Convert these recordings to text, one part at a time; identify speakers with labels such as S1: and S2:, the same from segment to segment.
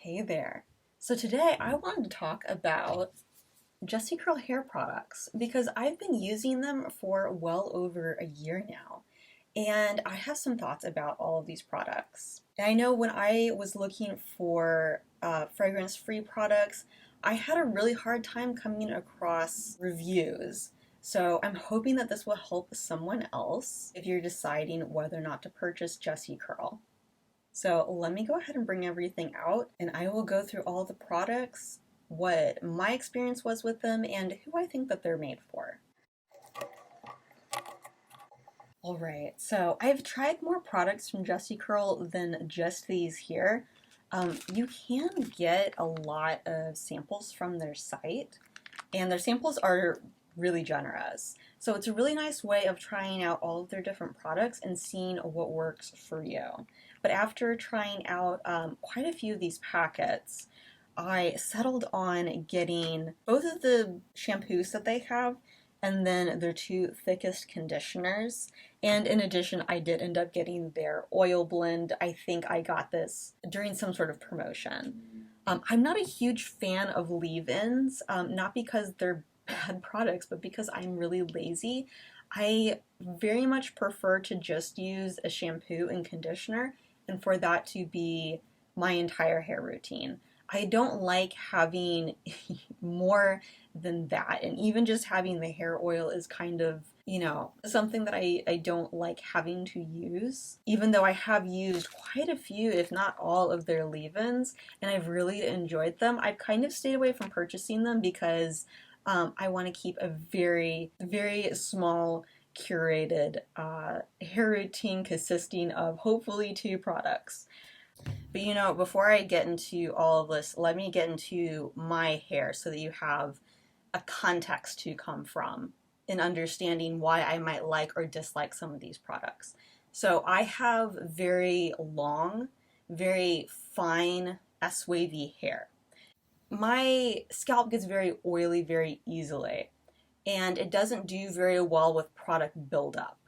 S1: Hey there. So today I wanted to talk about Jessicurl hair products because I've been using them for well over a year now. And I have some thoughts about all of these products. And I know when I was looking for fragrance-free products, I had a really hard time coming across reviews. So I'm hoping that this will help someone else if you're deciding whether or not to purchase Jessicurl. So let me go ahead and bring everything out and I will go through all the products, what my experience was with them, and who I think that they're made for. Alright, so I've tried more products from Jessicurl than just these here. You can get a lot of samples from their site, and their samples are really generous. So it's a really nice way of trying out all of their different products and seeing what works for you. But after trying out quite a few of these packets, I settled on getting both of the shampoos that they have and then their two thickest conditioners. And in addition, I did end up getting their oil blend. I think I got this during some sort of promotion. I'm not a huge fan of leave-ins, not because they're bad products, but because I'm really lazy. I very much prefer to just use a shampoo and conditioner and for that to be my entire hair routine. I don't like having more than that, and even just having the hair oil is kind of, something that I don't like having to use, even though I have used quite a few, if not all, of their leave-ins, and I've really enjoyed them. I've kind of stayed away from purchasing them because I want to keep a very, very small curated hair routine consisting of hopefully two products. But before I get into all of this, let me get into my hair so that you have a context to come from in understanding why I might like or dislike some of these products. So I have very long, very fine S-wavy hair. My scalp gets very oily very easily, and it doesn't do very well with product buildup.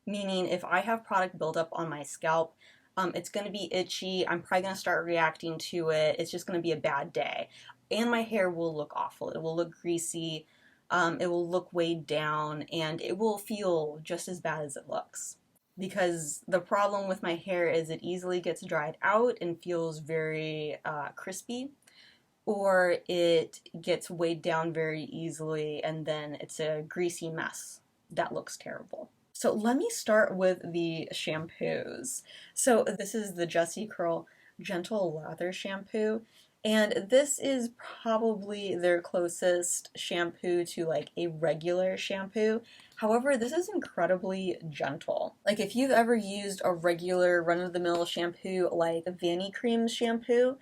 S1: Meaning, if I have product buildup on my scalp, it's going to be itchy. I'm probably going to start reacting to it. It's just going to be a bad day. And my hair will look awful. It will look greasy. It will look weighed down, and it will feel just as bad as it looks. Because the problem with my hair is it easily gets dried out and feels very crispy, or it gets weighed down very easily and then it's a greasy mess that looks terrible. So let me start with the shampoos. So this is the Jessicurl Gentle Lather shampoo, and this is probably their closest shampoo to like a regular shampoo. However, this is incredibly gentle. Like if you've ever used a regular run-of-the-mill shampoo like Vanicream shampoo,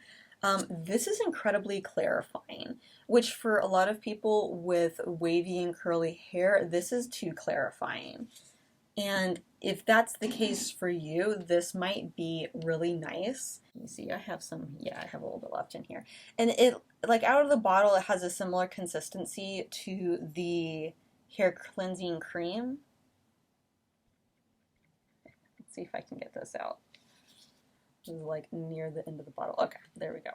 S1: this is incredibly clarifying, which for a lot of people with wavy and curly hair, this is too clarifying. And if that's the case for you, this might be really nice. Let me see, I have a little bit left in here. And it, like out of the bottle, it has a similar consistency to the hair cleansing cream. Let's see if I can get this out. This is like near the end of the bottle. Okay, there we go.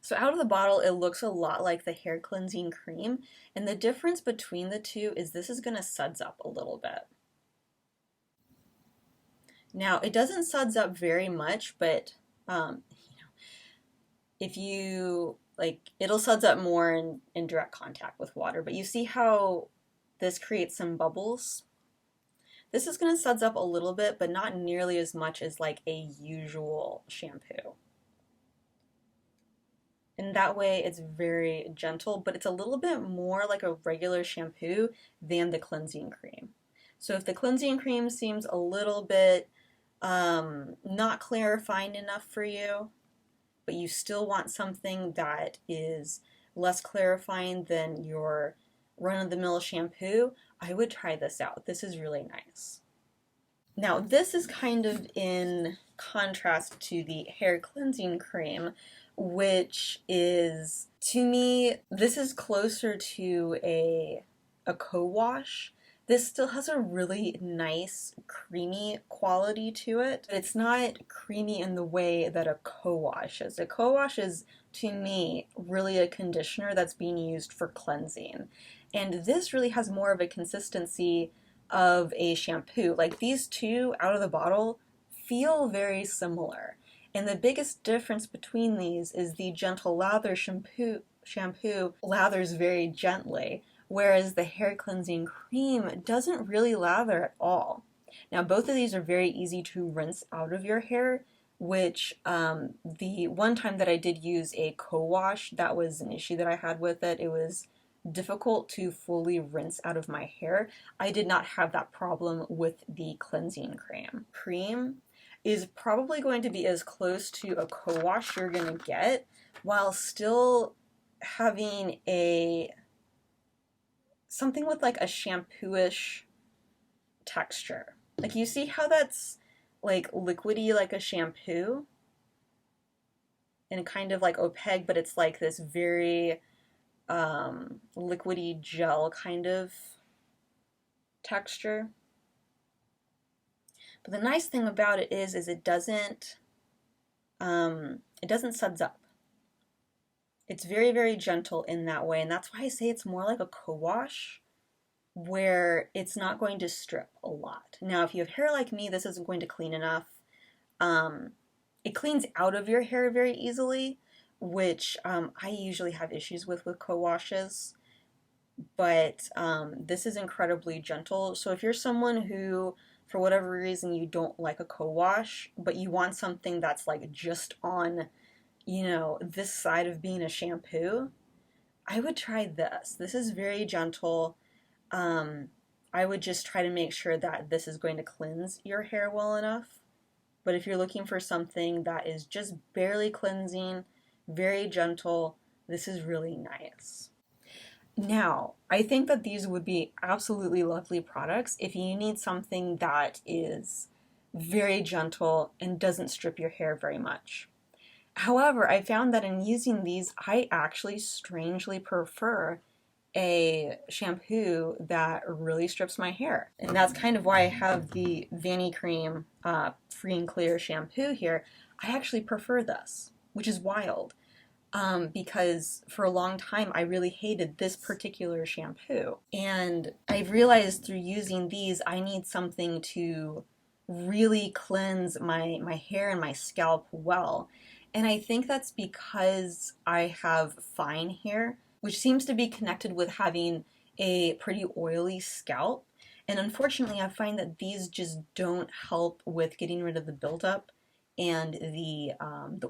S1: So out of the bottle, it looks a lot like the hair cleansing cream, and the difference between the two is this is going to suds up a little bit. Now, it doesn't suds up very much, but if you, it'll suds up more in direct contact with water, but you see how this creates some bubbles? This is going to suds up a little bit, but not nearly as much as like a usual shampoo. And that way it's very gentle, but it's a little bit more like a regular shampoo than the cleansing cream. So if the cleansing cream seems a little bit not clarifying enough for you, but you still want something that is less clarifying than your run-of-the-mill shampoo, I would try this out. This is really nice. Now this is kind of in contrast to the hair cleansing cream, which is, to me, this is closer to a co-wash This still has a really nice creamy quality to it. It's not creamy in the way that a co-wash is. A co-wash is, to me, really a conditioner that's being used for cleansing. And this really has more of a consistency of a shampoo. Like these two out of the bottle feel very similar. And the biggest difference between these is the gentle lather shampoo lathers very gently, whereas the hair cleansing cream doesn't really lather at all. Now, both of these are very easy to rinse out of your hair, which the one time that I did use a co-wash, that was an issue that I had with it. It was difficult to fully rinse out of my hair. I did not have that problem with the cleansing cream. Cream is probably going to be as close to a co-wash you're going to get while still having a something with like a shampooish texture. Like you see how that's like liquidy like a shampoo and kind of like opaque, but it's like this very liquidy gel kind of texture. But the nice thing about it is it doesn't suds up. It's very, very gentle in that way, and that's why I say it's more like a co-wash where it's not going to strip a lot. Now, if you have hair like me, this isn't going to clean enough. It cleans out of your hair very easily, which I usually have issues with co-washes, but this is incredibly gentle. So if you're someone who, for whatever reason, you don't like a co-wash, but you want something that's like just on, you know, this side of being a shampoo, I would try this. This is very gentle. I would just try to make sure that this is going to cleanse your hair well enough. But if you're looking for something that is just barely cleansing, very gentle, this is really nice. Now, I think that these would be absolutely lovely products if you need something that is very gentle and doesn't strip your hair very much. However, I found that in using these, I actually strangely prefer a shampoo that really strips my hair. And that's kind of why I have the Vanicream Free and Clear shampoo here. I actually prefer this, which is wild, because for a long time I really hated this particular shampoo. And I've realized through using these, I need something to really cleanse my hair and my scalp well. And I think that's because I have fine hair, which seems to be connected with having a pretty oily scalp. And unfortunately, I find that these just don't help with getting rid of the buildup and the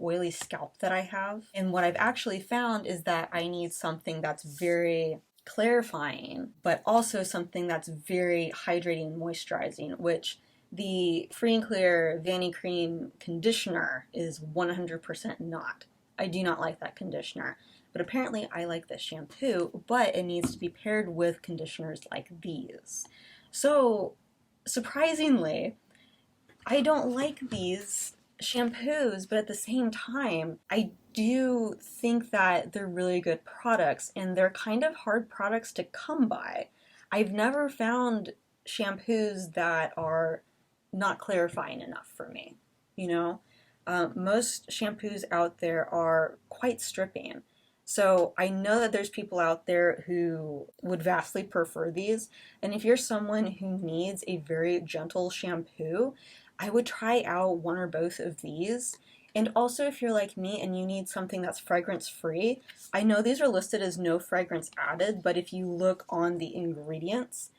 S1: oily scalp that I have. And what I've actually found is that I need something that's very clarifying, but also something that's very hydrating and moisturizing, which the Free and Clear Vanicream conditioner is 100% not. I do not like that conditioner. But apparently I like this shampoo, but it needs to be paired with conditioners like these. So, surprisingly, I don't like these shampoos, but at the same time, I do think that they're really good products, and they're kind of hard products to come by. I've never found shampoos that are not clarifying enough for me, you know? Most shampoos out there are quite stripping. So I know that there's people out there who would vastly prefer these. And if you're someone who needs a very gentle shampoo, I would try out one or both of these. And also if you're like me and you need something that's fragrance free, I know these are listed as no fragrance added, but if you look on the ingredients,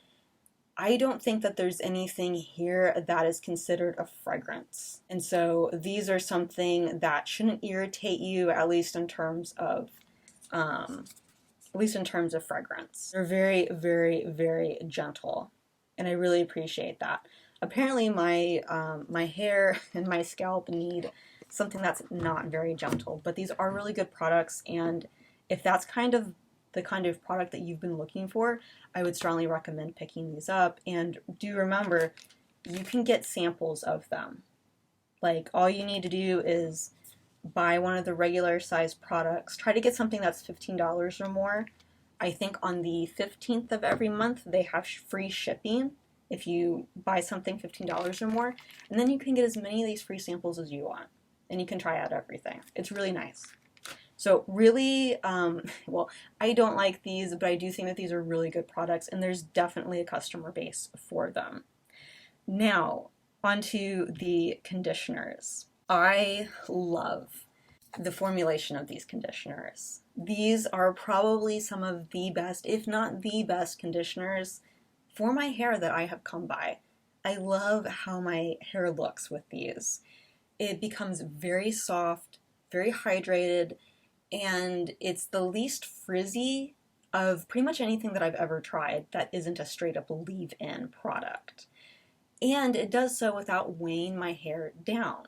S1: I don't think that there's anything here that is considered a fragrance. And so these are something that shouldn't irritate you, at least in terms of fragrance. They're very, very, very gentle, and I really appreciate that. Apparently my my hair and my scalp need something that's not very gentle, but these are really good products, and if that's kind of the kind of product that you've been looking for, I would strongly recommend picking these up. And do remember, you can get samples of them. Like, all you need to do is buy one of the regular size products. Try to get something that's $15 or more. I think on the 15th of every month, they have free shipping if you buy something $15 or more. And then you can get as many of these free samples as you want. And you can try out everything. It's really nice. So really, well, I don't like these, but I do think that these are really good products, and there's definitely a customer base for them. Now, onto the conditioners. I love the formulation of these conditioners. These are probably some of the best, if not the best, conditioners for my hair that I have come by. I love how my hair looks with these. It becomes very soft, very hydrated, and it's the least frizzy of pretty much anything that I've ever tried that isn't a straight up leave-in product. And it does so without weighing my hair down.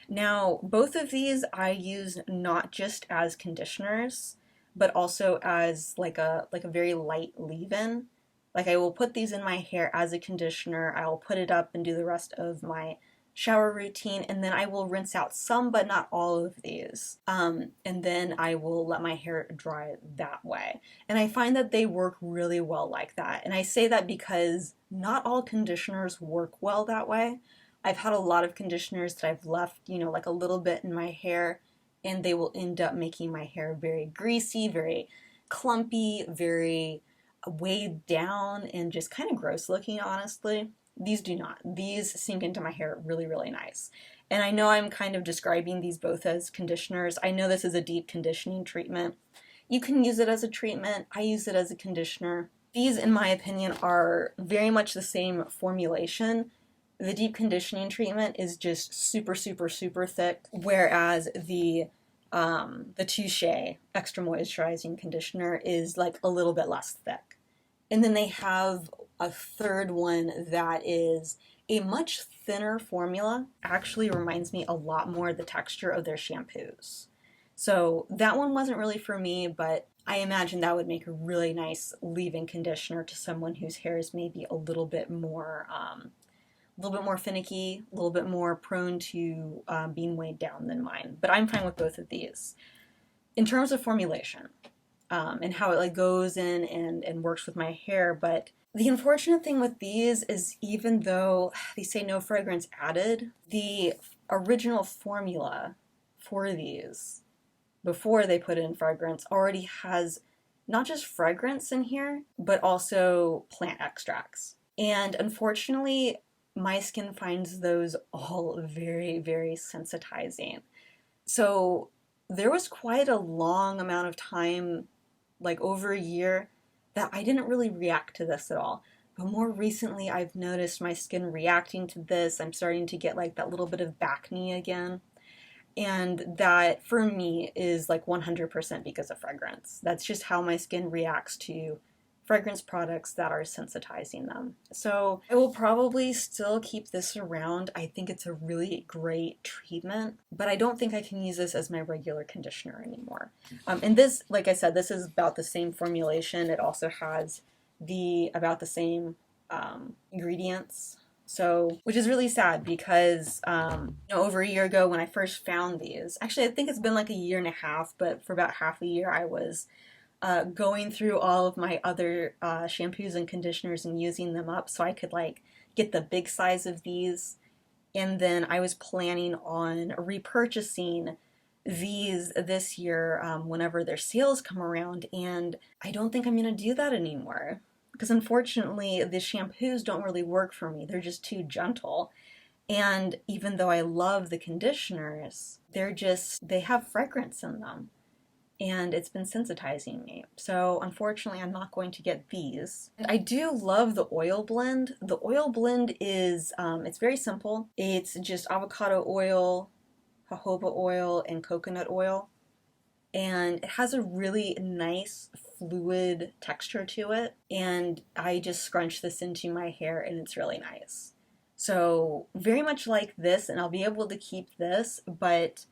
S1: Now, both of these I use not just as conditioners, but also as like a very light leave-in. Like I will put these in my hair as a conditioner, I will put it up and do the rest of my shower routine, and then I will rinse out some but not all of these. And then I will let my hair dry that way. And I find that they work really well like that. And I say that because not all conditioners work well that way. I've had a lot of conditioners that I've left, like a little bit in my hair, and they will end up making my hair very greasy, very clumpy, very weighed down, and just kind of gross looking, honestly. These do not. These sink into my hair really, really nice. And I know I'm kind of describing these both as conditioners. I know this is a deep conditioning treatment. You can use it as a treatment. I use it as a conditioner. These, in my opinion, are very much the same formulation. The deep conditioning treatment is just super, super, super thick, whereas the Shea extra moisturizing conditioner is like a little bit less thick. And then they have a third one that is a much thinner formula. Actually reminds me a lot more of the texture of their shampoos. So that one wasn't really for me, but I imagine that would make a really nice leave-in conditioner to someone whose hair is maybe a little bit more finicky, a little bit more prone to being weighed down than mine. But I'm fine with both of these. In terms of formulation, and how it like goes in and works with my hair. But the unfortunate thing with these is even though they say no fragrance added, the original formula for these before they put in fragrance already has not just fragrance in here, but also plant extracts. And unfortunately, my skin finds those all very, very sensitizing. So there was quite a long amount of time, like over a year, that I didn't really react to this at all. But more recently, I've noticed my skin reacting to this. I'm starting to get like that little bit of acne again. And that, for me, is like 100% because of fragrance. That's just how my skin reacts to fragrance products that are sensitizing them. So I will probably still keep this around. I think it's a really great treatment, but I don't think I can use this as my regular conditioner anymore. And this, like I said, this is about the same formulation. It also has about the same ingredients. So, which is really sad because, over a year ago when I first found these, actually I think it's been like a year and a half, but for about half a year I was going through all of my other shampoos and conditioners and using them up so I could like get the big size of these. And then I was planning on repurchasing these this year whenever their sales come around, and I don't think I'm going to do that anymore. Because unfortunately, the shampoos don't really work for me. They're just too gentle. And even though I love the conditioners, they have fragrance in them. And it's been sensitizing me. So unfortunately, I'm not going to get these. I do love the oil blend. The oil blend is, it's very simple. It's just avocado oil, jojoba oil, and coconut oil. And it has a really nice fluid texture to it, and I just scrunch this into my hair and it's really nice. So very much like this, and I'll be able to keep this, but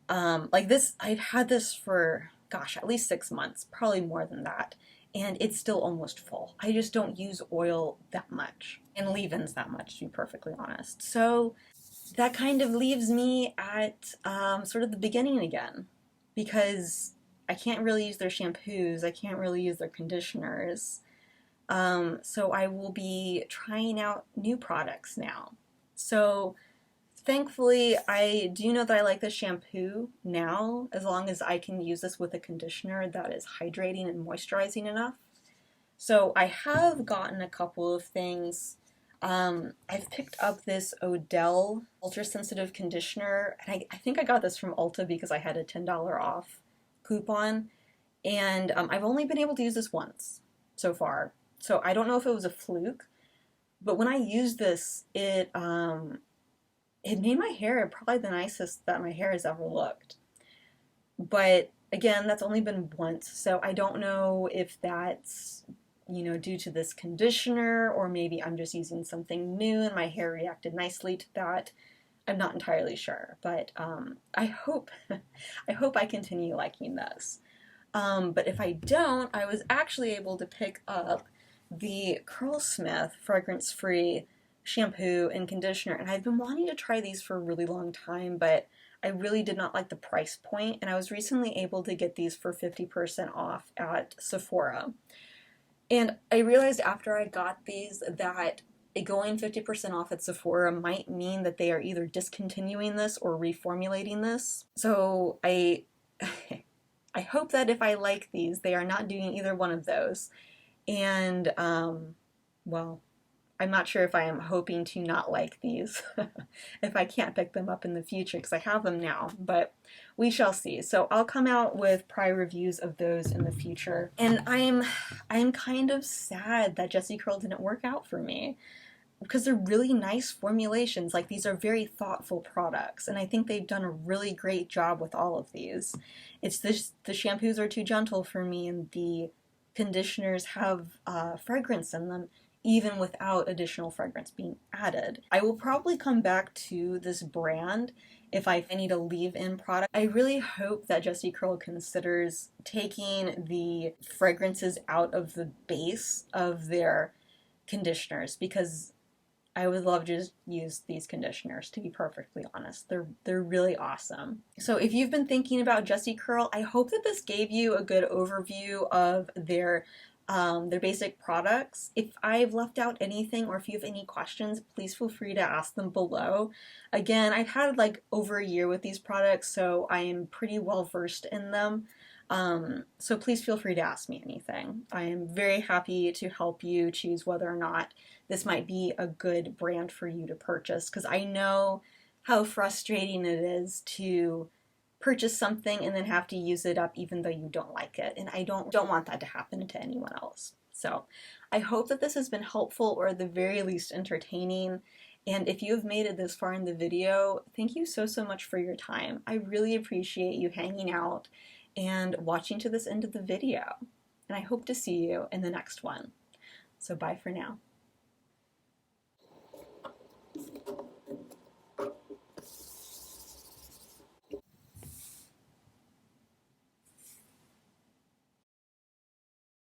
S1: like this, I've had this for, gosh, at least 6 months, probably more than that, and it's still almost full. I just don't use oil that much, and leave-ins that much, to be perfectly honest. So that kind of leaves me at sort of the beginning again. Because I can't really use their shampoos, I can't really use their conditioners. So I will be trying out new products now. So thankfully, I do know that I like the shampoo now, as long as I can use this with a conditioner that is hydrating and moisturizing enough. So I have gotten a couple of things. I've picked up this Odele ultra sensitive conditioner, and I think I got this from Ulta because I had a $10 off coupon, and I've only been able to use this once so far. So I don't know if it was a fluke, but when I used this, it made my hair probably the nicest that my hair has ever looked. But again, that's only been once, so I don't know if that's, due to this conditioner, or maybe I'm just using something new and my hair reacted nicely to that. I'm not entirely sure, but I hope I hope I continue liking this. But if I don't, I was actually able to pick up the Curlsmith fragrance-free shampoo and conditioner, and I've been wanting to try these for a really long time, but I really did not like the price point, and I was recently able to get these for 50% off at Sephora. And I realized after I got these that going 50% off at Sephora might mean that they are either discontinuing this or reformulating this. So I I hope that if I like these, they are not doing either one of those. And well, I'm not sure if I am hoping to not like these if I can't pick them up in the future, because I have them now, but we shall see. So I'll come out with prior reviews of those in the future. And I'm kind of sad that Jessicurl didn't work out for me, because they're really nice formulations. Like, these are very thoughtful products, and I think they've done a really great job with all of these. It's this, the shampoos are too gentle for me, and the conditioners have fragrance in them, even without additional fragrance being added. I will probably come back to this brand if I need a leave-in product. I really hope that Jessicurl considers taking the fragrances out of the base of their conditioners, because I would love to just use these conditioners, to be perfectly honest. They're really awesome. So if you've been thinking about Jessicurl, I hope that this gave you a good overview of their basic products. If I've left out anything, or if you have any questions, please feel free to ask them below. Again, I've had like over a year with these products, so I am pretty well versed in them. So please feel free to ask me anything. I am very happy to help you choose whether or not this might be a good brand for you to purchase, because I know how frustrating it is to purchase something and then have to use it up even though you don't like it, and I don't want that to happen to anyone else. So I hope that this has been helpful, or at the very least entertaining. And if you have made it this far in the video, thank you so much for your time. I really appreciate you hanging out and watching to this end of the video. And I hope to see you in the next one. So bye for now.